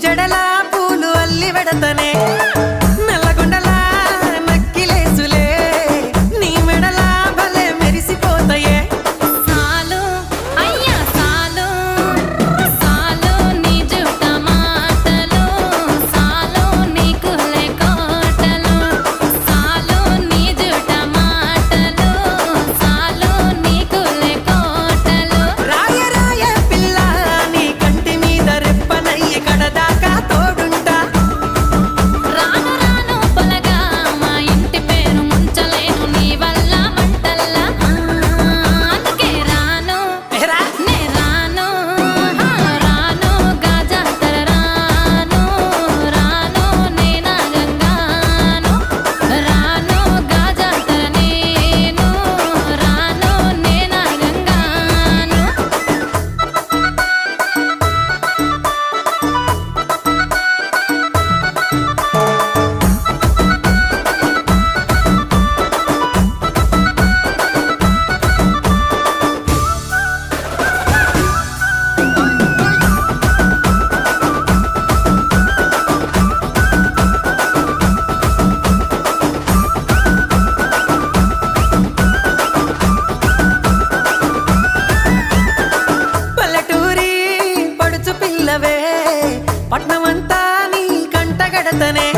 జడలా పూలు అల్లి వెడతనే నల్లగొండలా నక్కిలేసులే నీ మెడలా భలే మెరిసిపోతాయే సాలు అయ్యా సాలు సాలు నీ జుట్ట మాటలు సాలు నీకులే కోటలు సాలు నీ జుట్ట మాటలు సాలు నీకులే కోటలు రాయ రాయ పిల్ల నీ కంటి మీద రెప్పనయ్యి కడదాకా తోడుంటా రాను రాను పొలగా మా ఇంటి పేరు ముంచలేను నీ వల్ల మంటల్లా అందుకే రాను ఎరా నే రాను రాను గాజాతర రాను రాను నే నాగంగాను రాను గాజాతర నేను రాను నే నాగంగాను పల్లెటూరి పడుచు పిల్లవే పట్నమంతా నీ కంటగడతనే